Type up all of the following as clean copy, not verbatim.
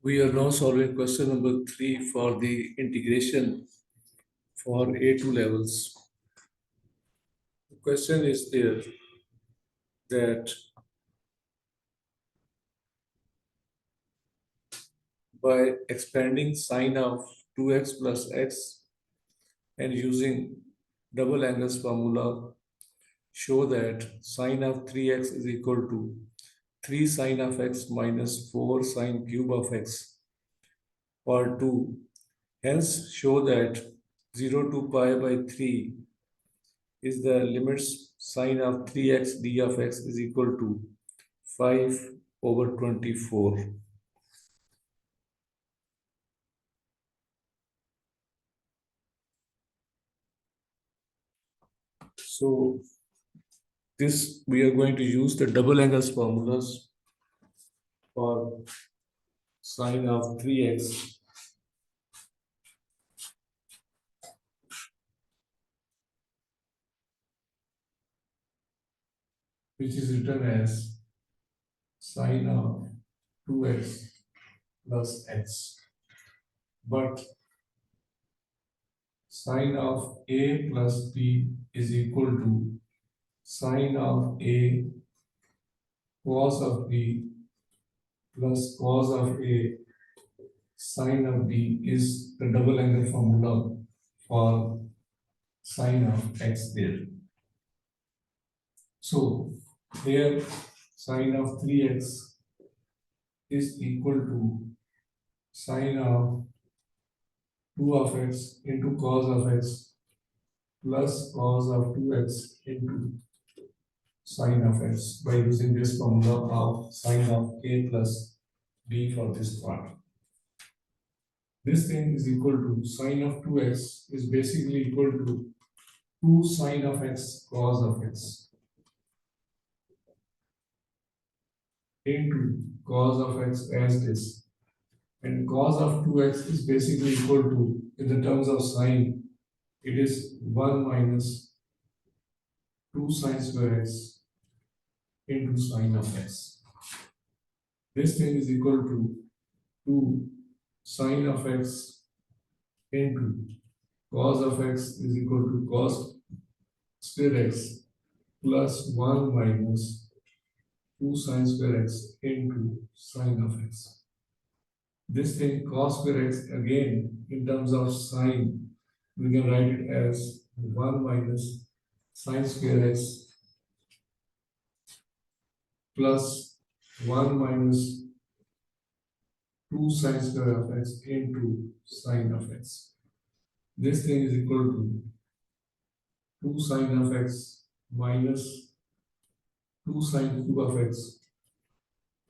We are now solving question number 3 for the integration for A2 levels. The question is there that by expanding sine of 2x plus x and using double angles formula, show that sine of 3x is equal to 3 sine of x minus 4 sine cube of x. Part 2. Hence, show that 0 to pi by 3 is the limits sine of 3x d of x is equal to 5 over 24. So this we are going to use the double angles formulas for sine of 3x, which is written as sine of 2x plus x. But sine of a plus b is equal to sine of a cos of b plus cos of a sine of b is the double angle formula for sine of x there. So here sine of 3x is equal to sine of 2 of x into cos of x plus cos of 2x into sine of x by using this formula of sine of a plus b for this part. This thing is equal to sine of 2x is basically equal to 2 sine of x cos of x into cos of x as this. And cos of 2x is basically equal to, in the terms of sine, it is 1 minus 2 sine square x into sine of x. This thing is equal to 2 sine of x into cos of x is equal to cos square x plus 1 minus 2 sine square x into sine of x. This thing cos square x again in terms of sine, we can write it as 1 minus sine square x plus 1 minus 2 sine square of x into sine of x. This thing is equal to 2 sine of x minus 2 sine cube of x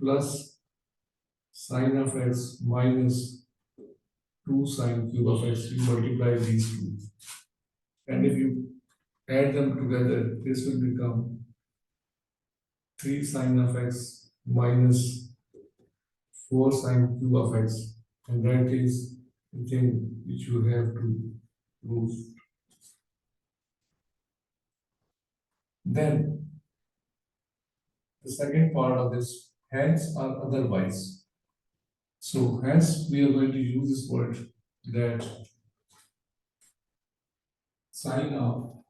plus sine of x minus 2 sine cube of x. You multiply these two. And if you add them together, this will become 3 sine of x minus 4 sine cube of x. And that is the thing which you have to prove. Then the second part of this, hence or otherwise. So hence we are going to use this word that sine of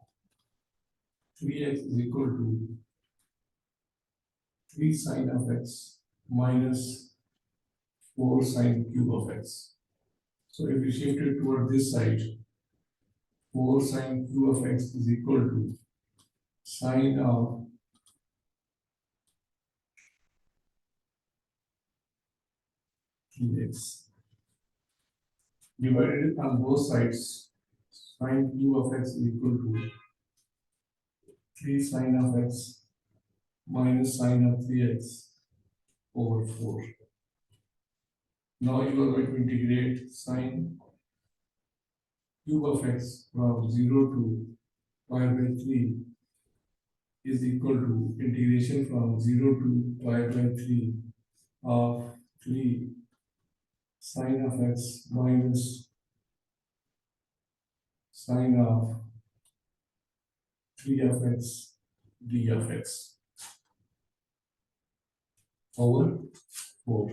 3x is equal to 3 sine of x minus 4 sine cube of x. So if we shift it toward this side, 4 sine cube of x is equal to sine of 3x divided on both sides. Sine cube of x is equal to 3 sine of x minus sine of 3x over 4. Now you are going to integrate sine cube of x from 0 to pi by 3 is equal to integration from 0 to pi by 3 of 3 sine of x minus sine of 3 of x d of x over 4.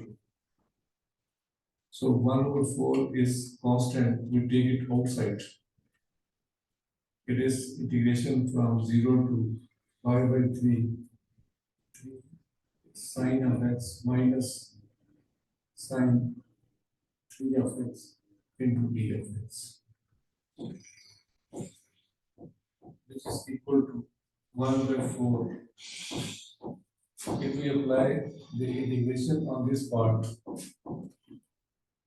So 1 over 4 is constant, we take it outside. It is integration from 0 to pi by 3 sine of x minus sine 3 of x into d of x. This is equal to 1 by 4. If we apply the integration on this part,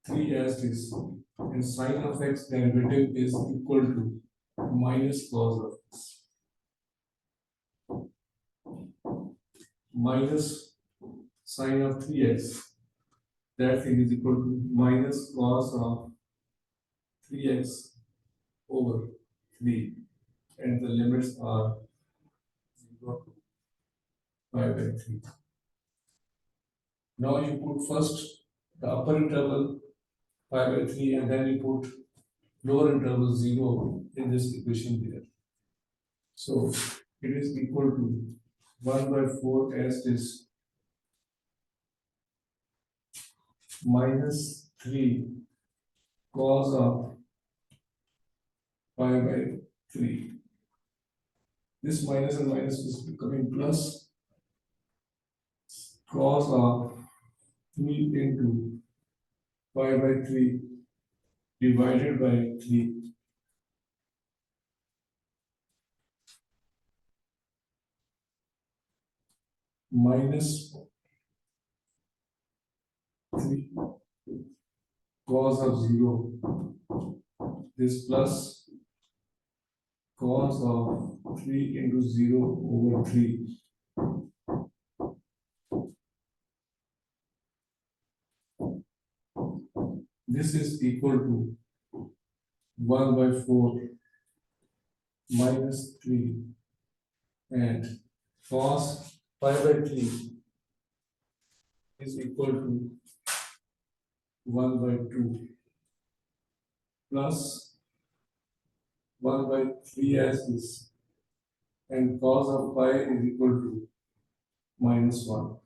3 as this, and sine of x derivative is equal to minus cos of x. Minus sine of 3x, that thing is equal to minus cos of 3x over 3, and the limits are 0 to pi by 3. Now you put first the upper interval pi by 3 and then you put lower interval 0 in this equation here. So it is equal to 1 by 4 as this minus 3 cos of pi by 3. This minus and minus is becoming plus cos of 3 into pi by 3 divided by 3 minus 3 cos of 0. This plus cos of 3 into 0 over 3. This is equal to 1 by 4 minus 3 and cos pi by 3 is equal to 1 by 2 plus 1 by 3 as this, and cos of pi is equal to minus 1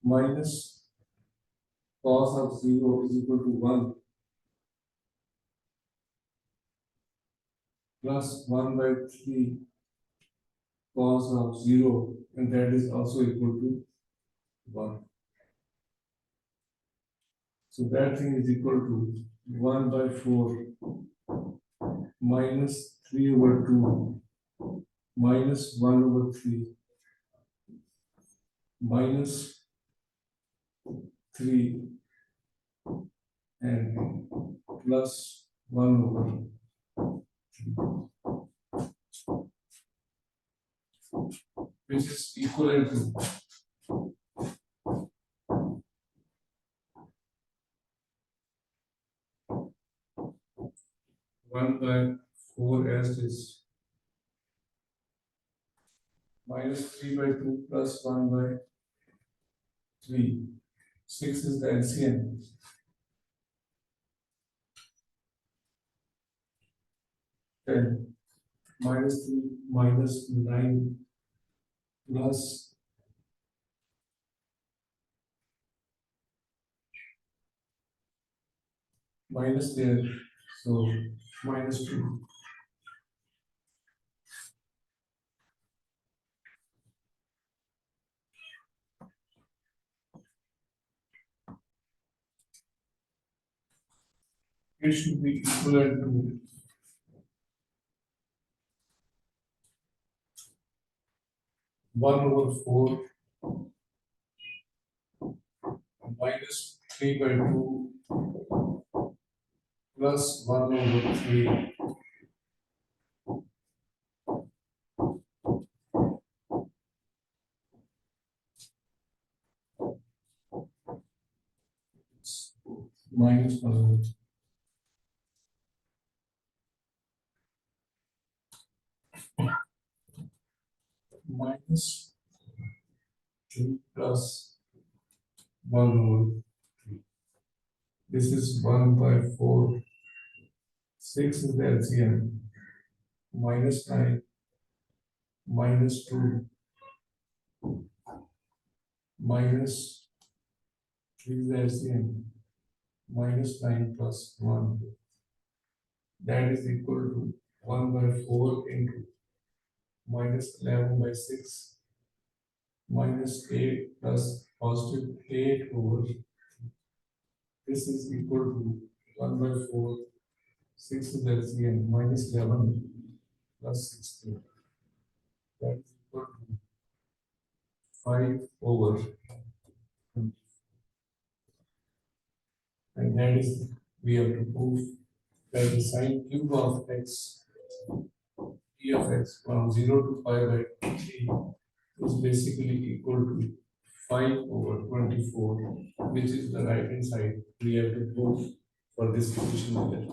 minus cos of 0 is equal to 1 plus 1 by 3 cos of 0, and that is also equal to 1. So that thing is equal to 1 by 4 minus 3 over 2 minus 1 over 3 minus 3 and plus 1 over 3, which is equivalent to 1 by 4 as this minus 3 by 2 plus 1 by 3. 6 is the LCM. 10 minus 3 minus 9 plus minus there, so minus 2. It should be equivalent to 1 over 4 minus 3 by 2 plus 1 over 3 minus 1 over 3. Minus 2 plus 1 over 3. This is 1 by 4. 6 is the LCM. Minus 9 minus 2 minus, this is LCM, minus 9 plus 1, that is equal to 1 by 4 into minus 11 by 6 minus 8 plus positive 8 over, this is equal to 1 by 4, 6 is LCM, minus 11 plus 16, that is equal to 5 over 20. And that is, we have to prove that the sine cube of x, p of x from 0 to 5 by 3 is basically equal to 5 over 24, which is the right hand side we have to prove for this division method.